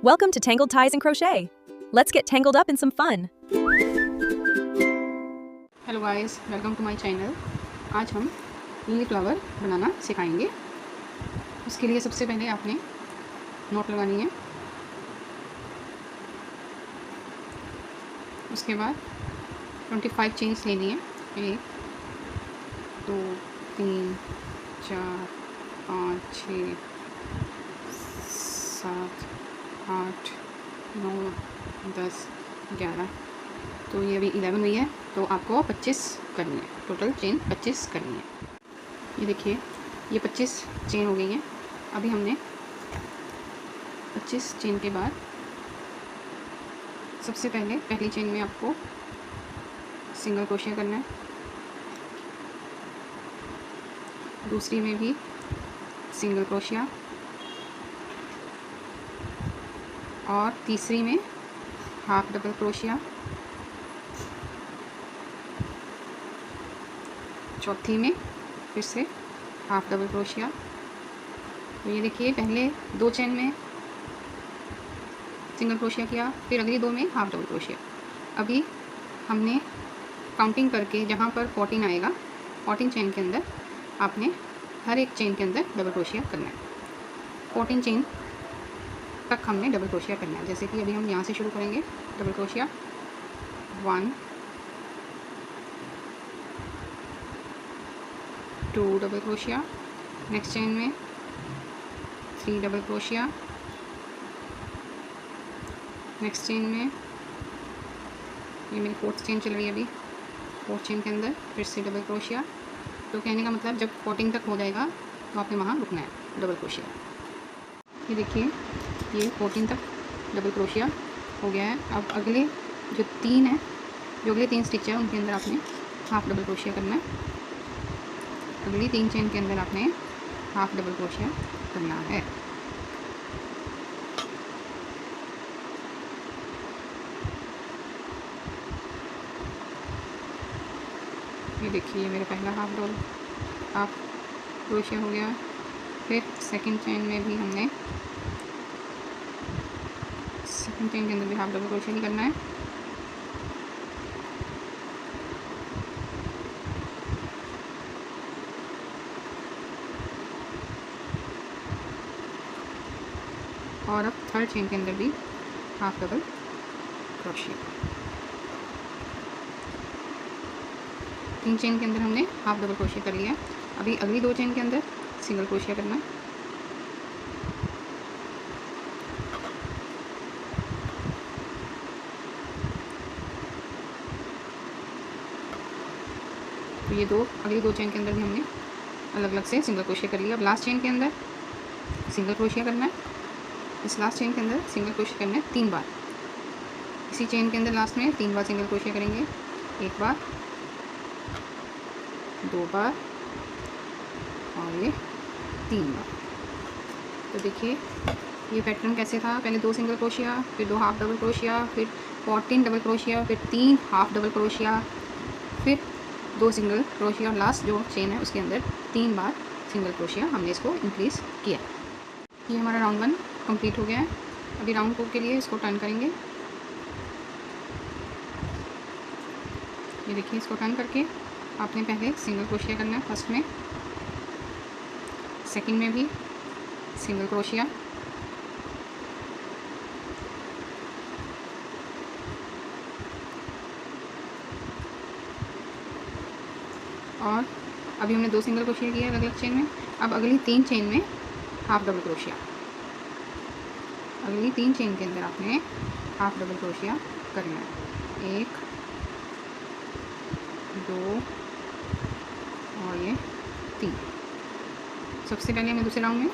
Welcome to Tangled Ties and Crochet. Let's get tangled up in some fun. Hello guys, welcome to my channel. आज हम lily flower बनाना सिखाएंगे। उसके लिए सबसे पहले आपने नॉट लगानी है। उसके बाद 25 चेन्स लेनी है। 1 2 3 4 5 6 7 8 9 10 11। तो ये अभी 11 हुई है, तो आपको 25 करनी है। टोटल चेन 25 करनी है। ये देखिए, ये 25 चेन हो गई हैं। अभी हमने 25 चेन के बाद सबसे पहले पहली चेन में आपको सिंगल क्रोशिया करना है। दूसरी में भी सिंगल क्रोशिया और तीसरी में हाफ डबल क्रोशिया। चौथी में फिर से हाफ डबल क्रोशिया। तो ये देखिए, पहले 2 चेन में सिंगल क्रोशिया किया, फिर अगली 2 में हाफ डबल क्रोशिया। अभी हमने काउंटिंग करके जहाँ पर 14 आएगा, 14 चेन के अंदर आपने हर एक चेन के अंदर डबल क्रोशिया करना है। 14 चेन तक हमने डबल क्रोशिया करना है। जैसे कि अभी हम यहाँ से शुरू करेंगे। Double crochet 1 2 double crochet, next chain में 3 डबल क्रोशिया, नेक्स्ट चेन में ये मेरी 4th चेन चल रही है। अभी 4th चेन के अंदर फिर से डबल क्रोशिया। तो कहने का मतलब, जब 14 तक हो जाएगा तो आपने वहाँ रुकना है डबल क्रोशिया। ये देखिए, ये 14 तक डबल क्रोशिया हो गया है। अब अगले जो 3 है, जो अगले 3 स्टिच है, उनके अंदर आपने हाफ डबल क्रोशिया करना है। अगली 3 चेन के अंदर आपने हाफ डबल क्रोशिया करना है। ये देखिए, मेरा पहला हाफ क्रोशिया हो गया। फिर सेकंड चेन में भी हमने सेकंड चेन के अंदर भी हाफ डबल क्रोशिया ही करना है। और अब थर्ड चेन के अंदर भी हाफ डबल क्रोशिया। 3 चेन के अंदर हमने हाफ डबल क्रोशिया कर लिया। अभी अगली 2 चेन के अंदर सिंगल क्रोशिया करना है। तो ये अगली 2 चेन के अंदर भी हमने अलग अलग से सिंगल क्रोशिया कर लिया। अब लास्ट चेन के अंदर सिंगल क्रोशिया करना है। इस लास्ट चेन के अंदर सिंगल क्रोशिया करना है 3 बार। इसी चेन के अंदर लास्ट में 3 बार सिंगल क्रोशिया करेंगे। 1 बार, 2 बार और ये 3 बार। तो देखिए, ये पैटर्न कैसे था। पहले 2 सिंगल क्रोशिया, फिर 2 हाफ डबल क्रोशिया, फिर 14 डबल क्रोशिया, फिर 3 हाफ डबल क्रोशिया, फिर 2 सिंगल क्रोशिया और लास्ट जो चेन है उसके अंदर 3 बार सिंगल क्रोशिया हमने इसको इंक्रीज़ किया। ये हमारा राउंड 1 कंप्लीट हो गया है। अभी राउंड 2 के लिए इसको टर्न करेंगे। ये देखिए, इसको टर्न करके आपने पहले सिंगल क्रोशिया करना है। फर्स्ट में, सेकंड में भी सिंगल क्रोशिया, और अभी हमने 2 सिंगल क्रोशिया किया अलग अलग चेन में। अब अगली 3 चेन में हाफ डबल क्रोशिया। अगली 3 चेन के अंदर आपने हाफ डबल क्रोशिया करना है। 1 2 और ये 3। सबसे पहले हमने दूसरे राउंड में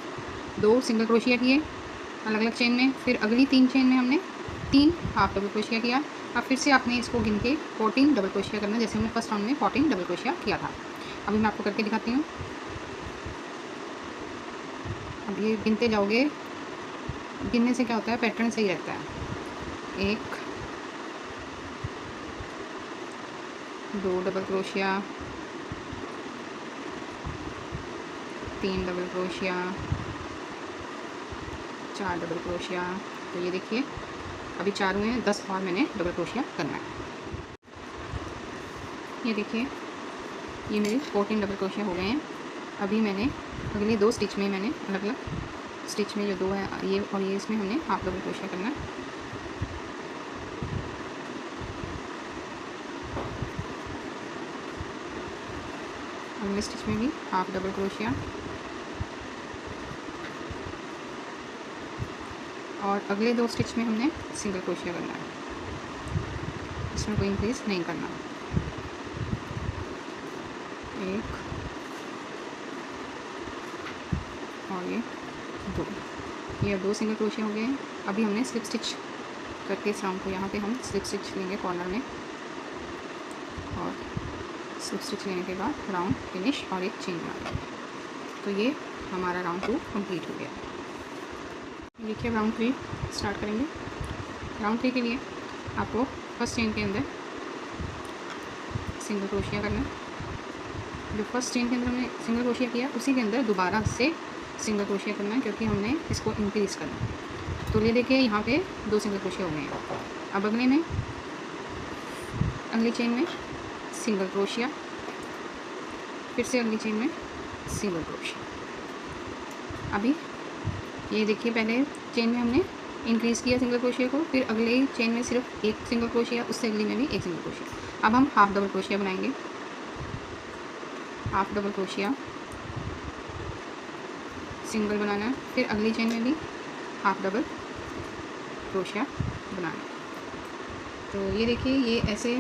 2 सिंगल क्रोशिया किए अलग अलग चेन में। फिर अगली 3 चेन में हमने 3 हाफ डबल क्रोशिया किया। अब फिर से आपने इसको गिन के 14 डबल क्रोशिया करना है, जैसे हमने फर्स्ट राउंड में 14 डबल क्रोशिया किया था। अभी मैं आपको करके दिखाती हूँ। अब ये गिनते जाओगे, गिनने से क्या होता है, पैटर्न सही रहता है। 1 2 double crochet, 3 double crochet, 4 double crochet. तो ये देखिए अभी 4 हुए हैं, 10 और मैंने डबल क्रोशिया करना है। ये देखिए ये मेरे 14 डबल क्रोशिया हो गए हैं। अभी मैंने अगले 2 स्टिच में मैंने अलग अलग स्टिच में जो 2 है ये और ये, इसमें हमने हाफ डबल क्रोशिया करना है। अगले स्टिच में भी हाफ डबल क्रोशिया और अगले 2 स्टिच में हमने सिंगल क्रोशिया करना है, इसमें कोई इंक्रीज नहीं करना। 1 और ये 2, ये 2 सिंगल क्रोशिया हो गए हैं। अभी हमने स्लिप स्टिच करके इस राउंड को यहाँ पे हम स्लिप स्टिच लेंगे कॉर्नर में और स्लिप स्टिच लेने के बाद राउंड फिनिश और एक चेन बना देंगे। तो ये हमारा राउंड 2 कंप्लीट हो गया। देखिए राउंड 3 स्टार्ट करेंगे। राउंड 3 के लिए आपको फर्स्ट चेन के अंदर सिंगल क्रोशिया करना है। जो फर्स्ट चेन के अंदर हमने सिंगल क्रोशिया किया उसी के अंदर दोबारा से सिंगल क्रोशिया करना है, क्योंकि हमने इसको इंक्रीज़ करना है। तो ये देखिए यहाँ पे 2 सिंगल क्रोशिया हो गए हैं। अब अगली चेन में सिंगल क्रोशिया, फिर से अगली चेन में सिंगल क्रोशिया। अभी ये देखिए पहले चेन में हमने इंक्रीज़ किया सिंगल क्रोशिया को, फिर अगले चेन में सिर्फ एक सिंगल क्रोशिया, उससे अगली में भी एक सिंगल क्रोशिया। अब हम हाफ डबल क्रोशिया बनाएंगे। हाफ डबल क्रोशिया, सिंगल बनाना है, फिर अगली चेन में भी हाफ डबल क्रोशिया बनाना है। तो ये देखिए ये ऐसे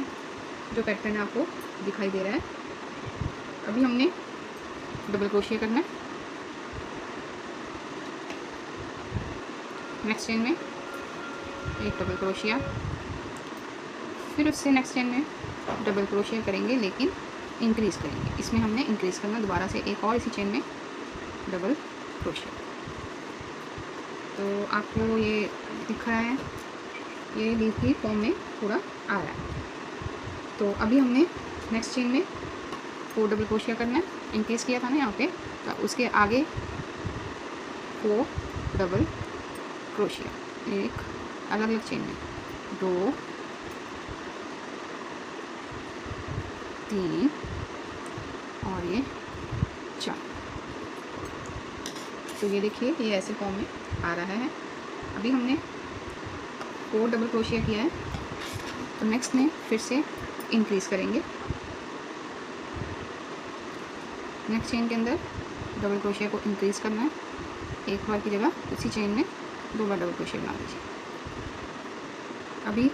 जो पैटर्न आपको दिखाई दे रहा है। अभी हमने डबल क्रोशिया करना है। नेक्स्ट चेन में एक डबल क्रोशिया, फिर उससे नेक्स्ट चेन में डबल क्रोशिया करेंगे, लेकिन इंक्रीज़ करेंगे। इसमें हमने इंक्रीज़ करना, दोबारा से एक और इसी चेन में डबल क्रोशिया। तो आपको ये दिख रहा है, ये लीफ की फॉर्म में पूरा आ रहा है। तो अभी हमने नेक्स्ट चेन में 4 डबल क्रोशिया करना है। इंक्रीज़ किया था ना यहाँ पे, तो उसके आगे 4 डबल क्रोशिया, एक अलग अलग चेन में 2 3 और ये 4। तो ये देखिए ये ऐसे फॉर्म में आ रहा है। अभी हमने 4 डबल क्रोशिया किया है, तो नेक्स्ट में फिर से इंक्रीज़ करेंगे। नेक्स्ट चेन के अंदर डबल क्रोशिया को इंक्रीज़ करना है, एक बार की जगह उसी चेन में 2 बार डबल क्रोशिया बना दीजिए। अभी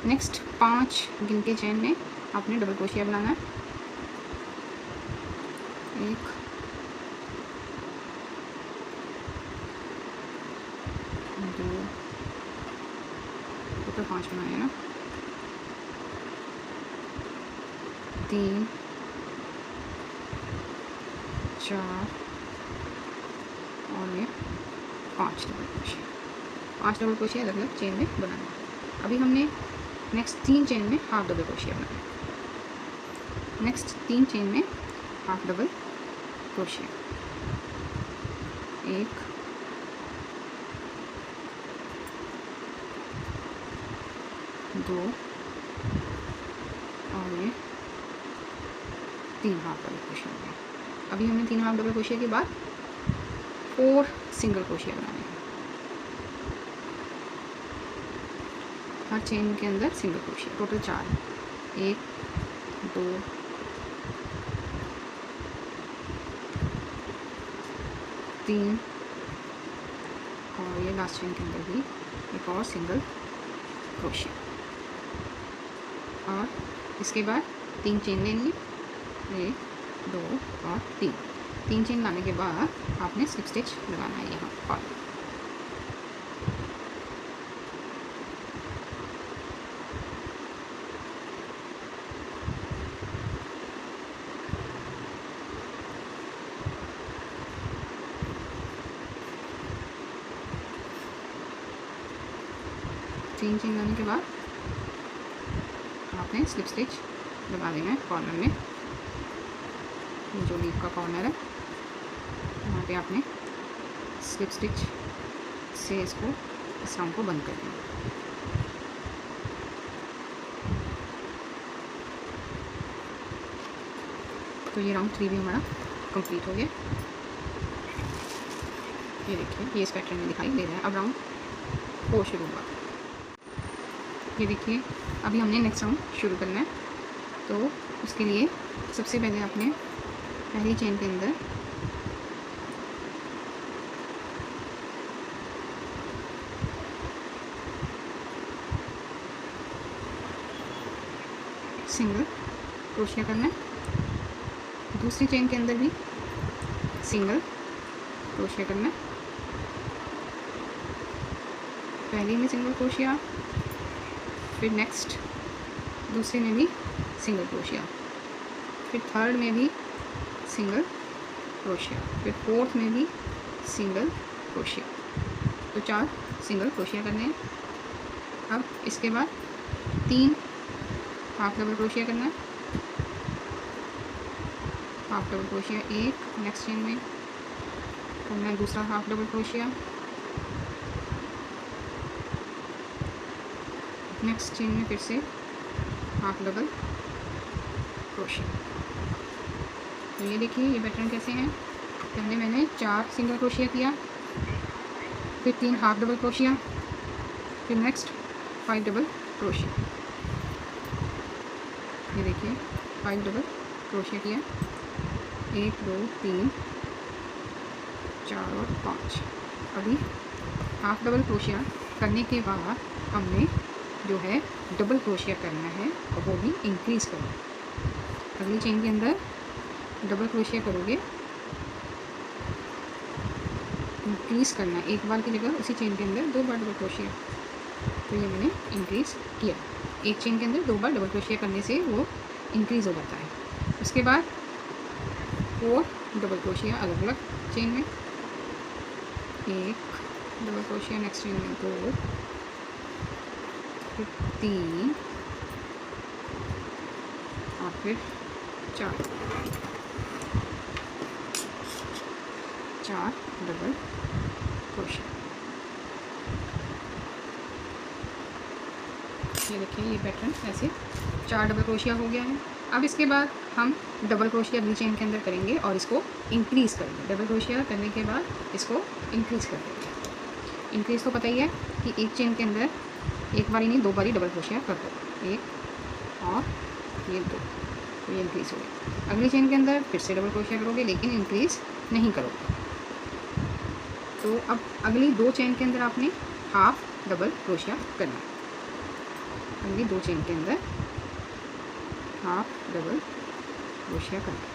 नेक्स्ट 5 गिन के चेन में आपने डबल क्रोशिया बनाना है। 1 2 तो 5 बनाए ना, 3 4 और ये 5 डबल क्रोशिया। 5 डबल क्रोशिया अलग अलग चेन में बनाना है। अभी हमने नेक्स्ट 3 चेन में हाफ डबल क्रोशिया बनाना है। नेक्स्ट 3 चेन में हाफ डबल क्रोशिया, 1 2 और ये 3 हाफ डबल क्रोशिया हो गए। अभी हमने 3 हाफ डबल क्रोशिया के बाद 4 सिंगल क्रोशिया बनाने हैं। हर चेन के अंदर सिंगल क्रोशिया, टोटल 4 है। 1 2 3 और ये लास्ट चेन के अंदर भी एक और सिंगल क्रोशिया। और इसके बाद 3 चेन लेंगे, 1 2 और 3 चेन लाने के बाद आपने स्लिप स्टिच लगाना है यहाँ पर। तीन चेन लाने के बाद आपने स्लिप स्टिच लगा देना है कॉर्नर में। ये जो लीफ का कॉर्नर है वहाँ पे आपने स्लिप स्टिच से इसको इस राउंड को बंद कर देंगे। तो ये राउंड 3 भी हमारा कंप्लीट हो गया। ये देखिए ये इस पैटर्न में दिखाई दे रहा है। अब राउंड 4 शुरू हुआ। ये देखिए अभी हमने नेक्स्ट राउंड शुरू करना है। तो उसके लिए सबसे पहले आपने पहली चेन के अंदर सिंगल क्रोशिया करना है, दूसरी चेन के अंदर भी सिंगल क्रोशिया करना है, पहली में सिंगल क्रोशिया, फिर नेक्स्ट दूसरे में भी सिंगल क्रोशिया, फिर थर्ड में भी सिंगल क्रोशिया, फिर फोर्थ में भी सिंगल क्रोशिया। तो 4 सिंगल क्रोशिया करने हैं। अब इसके बाद 3 हाफ डबल क्रोशिया करना है, हाफ डबल क्रोशिया एक, नेक्स्ट चेन में करना है दूसरा half double crochet, next chain में फिर से हाफ डबल क्रोशिया। तो ये देखिए ये पैटर्न कैसे हैं। पहले मैंने 4 सिंगल क्रोशिया किया, फिर 3 हाफ डबल क्रोशिया, फिर नेक्स्ट 5 डबल क्रोशिया। ये देखिए 5 डबल क्रोशिया किया, 1 2 3 4 और 5। अभी हाफ डबल क्रोशिया करने के बाद हमने जो है डबल क्रोशिया करना है और वो भी इंक्रीज़ करना है। अगली चेन के अंदर डबल क्रोशिया करोगे, इंक्रीज़ करना है, एक बार की जगह उसी चेन के अंदर 2 बार डबल क्रोशिया। तो ये मैंने इंक्रीज़ किया, एक चेन के अंदर 2 बार डबल क्रोशिया करने से वो इंक्रीज़ हो जाता है। उसके बाद 4 डबल क्रोशिया अलग अलग चेन में, 1 डबल क्रोशिया, नेक्स्ट चेन में 2, फिर 3 और फिर 4 डबल क्रोशिया। ये देखिए ये पैटर्न ऐसे 4 डबल क्रोशिया हो गया है। अब इसके बाद हम डबल क्रोशिया अगली चेन के अंदर करेंगे और इसको इंक्रीज़ करेंगे। डबल क्रोशिया करने के बाद इसको इंक्रीज़ कर देंगे। इंक्रीज़ तो पता ही है कि एक चेन के अंदर एक बारी नहीं 2 बारी डबल क्रोशिया कर दो, 1 और ये 2, तो ये इंक्रीज़ हो गया। अगली चेन के अंदर फिर से डबल क्रोशिया करोगे लेकिन इंक्रीज़ नहीं करोगे। तो अब अगली 2 चेन के अंदर आपने हाफ डबल क्रोशिया करना है। अगली 2 चेन के अंदर हाफ डबल क्रोशिया करना है।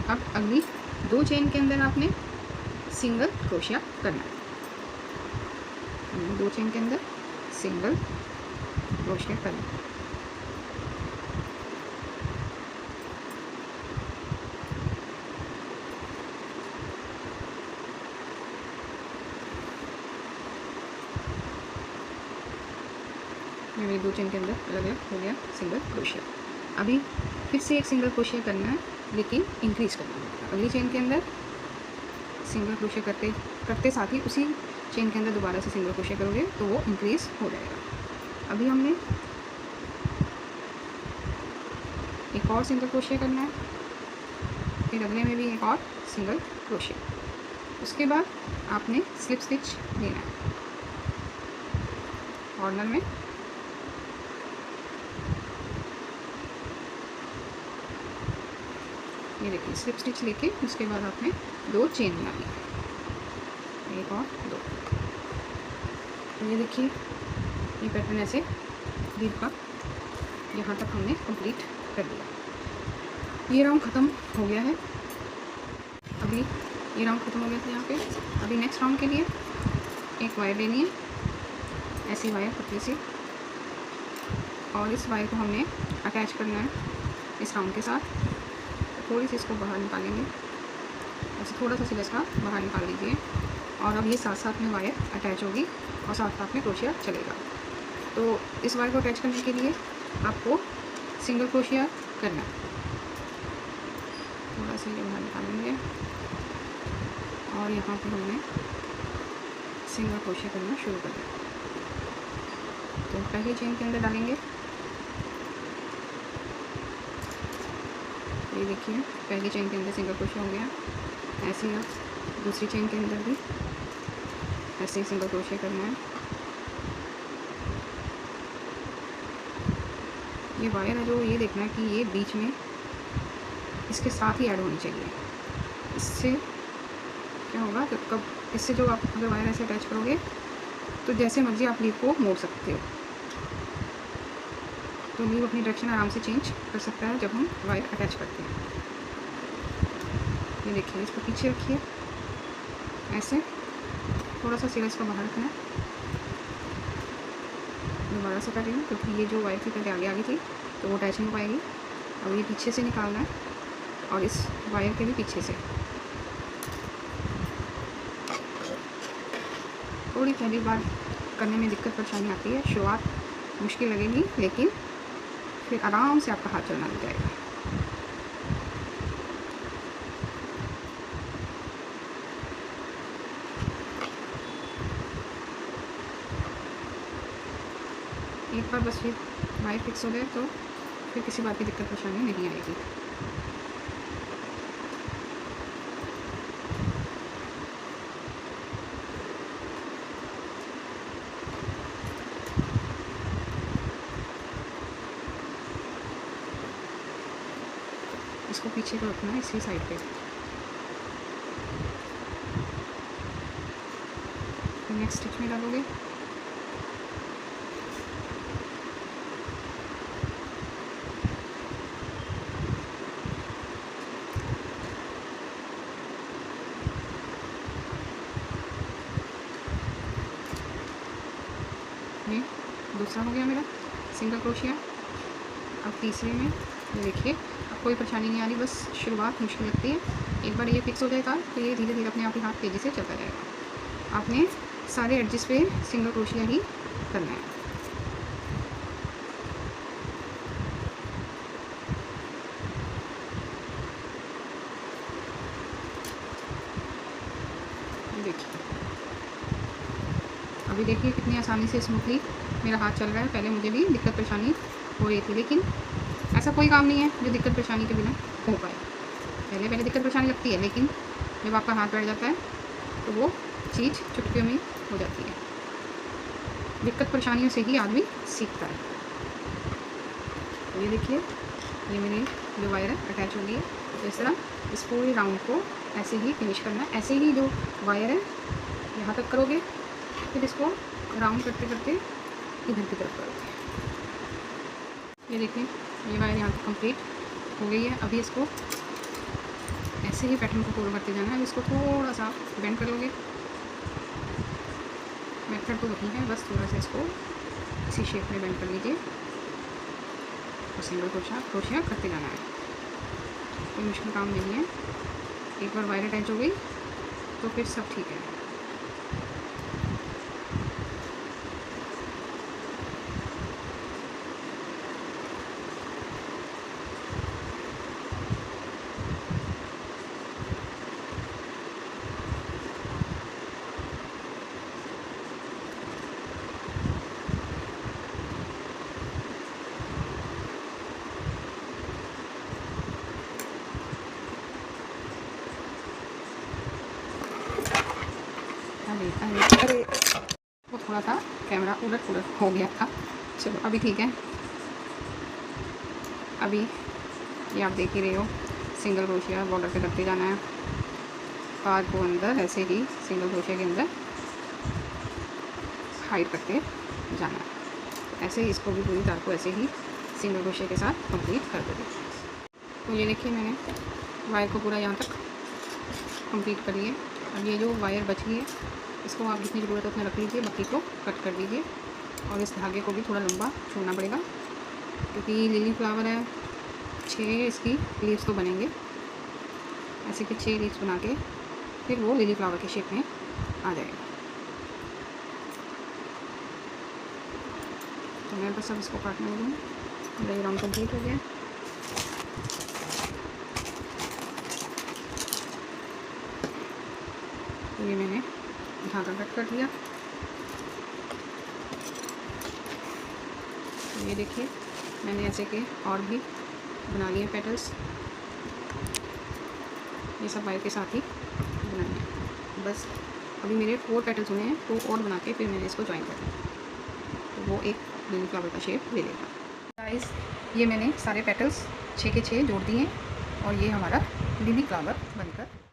अब अगली 2 चेन के अंदर आपने सिंगल क्रोशिया करना है। अगली 2 चेन के अंदर सिंगल क्रोशिया करना है। ये मेरी 2 चेन के अंदर अलग अलग हो गया सिंगल क्रोशिया। अभी फिर से एक सिंगल क्रोशिया करना है लेकिन इंक्रीज़ करना है। अगली चेन के अंदर सिंगल क्रोशिया करते करते साथ ही उसी चेन के अंदर दोबारा से सिंगल क्रोशिया करोगे तो वो इंक्रीज़ हो जाएगा। अभी हमने एक और सिंगल क्रोशिया करना है, फिर अगले में भी एक और सिंगल क्रोशिया। उसके बाद आपने स्लिप स्टिच लेना है कॉर्नर में, ये देखिए स्लिप स्टिच लेके उसके बाद आपने 2 चेन बनानी है, 1 और 2। तो ये देखिए ये पैटर्न ऐसे दीप का यहाँ तक हमने कंप्लीट कर दिया। ये राउंड ख़त्म हो गया है। अभी ये राउंड ख़त्म हो गया था यहाँ पे। अभी नेक्स्ट राउंड के लिए एक वायर लेनी है, ऐसी वायर पतली सी, और इस वायर को हमने अटैच करना है इस राउंड के साथ। थोड़ी सी इसको बाहर निकालेंगे, ऐसे थोड़ा सा सिला इसका बाहर निकाल लीजिए, और अब ये साथ साथ में वायर अटैच होगी और साथ साथ में क्रोशिया चलेगा। तो इस वायर को अटैच करने के लिए आपको सिंगल क्रोशिया करना है। थोड़ा सा ये बाहर निकालेंगे और यहाँ पर हमने सिंगल क्रोशिया करना शुरू कर दें। तो पहली चेन के अंदर डालेंगे, ये देखिए पहली चेन के अंदर सिंगल क्रोशिया हो गया। ऐसे ही आप दूसरी चेन के अंदर भी ऐसे ही सिंगल क्रोशिया करना है। ये वायर है जो, ये देखना है कि ये बीच में इसके साथ ही ऐड होनी चाहिए। इससे क्या होगा, जब कब इससे जो आप अगर वायर ऐसे अटैच करोगे तो जैसे मर्जी आप लीव को मोड़ सकते हो। तो लीव अपनी डायरेक्शन आराम से चेंज कर सकता है जब हम वायर अटैच करते हैं। ये देखिए इसको पीछे रखिए, ऐसे थोड़ा सा सिरा इसका बाहर रखना है। दोबारा से कर रही हूँ क्योंकि ये जो वायर थी पहले आगे आगे थी तो वो अटैच नहीं हो पाएगी। अब ये पीछे से निकालना है और इस वायर के भी पीछे से। थोड़ी पहली बार करने में दिक्कत परेशानी आती है, शुरुआत मुश्किल लगेगी, लेकिन फिर आराम से आपका हाथ चलना लग जाएगा। एक बार बस ये वायर फिक्स हो जाए तो फिर किसी बात की दिक्कत परेशानी नहीं आएगी। इसको पीछे को रखना है इसी साइड पे। नेक्स्ट स्टिच में डालोगे, ये दूसरा हो गया मेरा सिंगल क्रोशिया। अब तीसरे में देखिए, अब कोई परेशानी नहीं आ रही, बस शुरुआत मुश्किल लगती है। एक बार ये फिक्स हो जाएगा तो ये धीरे धीरे अपने आप ही हाथ तेज़ी से चलता जाएगा। आपने सारे एडजस्ट पे सिंगल क्रोशिया ही करना है। देखिए अभी देखिए कितनी आसानी से स्मूथली मेरा हाथ चल रहा है। पहले मुझे भी दिक्कत परेशानी हो रही थी, लेकिन ऐसा कोई काम नहीं है जो दिक्कत परेशानी के बिना हो पाए। पहले दिक्कत परेशानी लगती है, लेकिन जब आपका हाथ बैठ जाता है तो वो चीज़ चुटकियों में हो जाती है। दिक्कत परेशानियों से ही आदमी सीखता है। तो ये देखिए, ये मेरी जो वायर है अटैच हो गई है। तो इस तरह इस पूरे राउंड को ऐसे ही फिनिश करना है। ऐसे ही जो वायर है यहाँ तक करोगे, फिर इसको राउंड करते करते इधर की तरफ करोगे। ये देखिए ये वायर यहाँ तक कंप्लीट हो गई है। अभी इसको ऐसे ही पैटर्न को फॉलो करते जाना है। इसको थोड़ा सा बेंड कर लोगे, मेथड तो वही है, बस थोड़ा सा इसको इसी शेप में बेंड कर लीजिए और सिंगल क्रोशिया करते जाना है। कोई मुश्किल काम नहीं है। एक बार वायर अटैच हो गई तो फिर सब ठीक है। अरे वो थोड़ा सा कैमरा उलट पुलट हो गया था। चलो अभी ठीक है। अभी ये आप देख ही रहे हो, सिंगल क्रोशिया बॉर्डर पे करते जाना है। तार को अंदर ऐसे ही सिंगल क्रोशिया के अंदर हाइड करते जाना है। ऐसे ही इसको भी पूरी तार को ऐसे ही सिंगल क्रोशिया के साथ कंप्लीट कर दोगे। तो ये देखिए मैंने वायर को पूरा यहाँ तक कंप्लीट कर लिए। अब ये जो वायर बच गई है इसको आप जितनी ज़रूरत है उतना रख लीजिए, बाकी को कट कर दीजिए। और इस धागे को भी थोड़ा लंबा छोड़ना पड़ेगा क्योंकि लिली फ्लावर है। 6 इसकी लीव्स तो बनेंगे, ऐसे कि 6 लीव्स बना के फिर वो लिली फ्लावर के शेप में आ जाएगा। तो मैं बस अब इसको काटने वाली हूँ। मेरा राउंड कंप्लीट हो गया। तो ये मैंने धागा कट कर दिया। ये देखिए मैंने ऐसे के और भी बना लिए पेटल्स, ये सब वायर के साथ ही बनाए हैं। बस अभी मेरे 4 पेटल्स हुए हैं, तो और बना के फिर मैंने इसको ज्वाइन करना है, तो वो एक लिली फ्लावर का शेप ले लेगा। गाइस ये मैंने सारे पेटल्स 6 के 6 जोड़ दिए हैं और ये हमारा लिली फ्लावर बनकर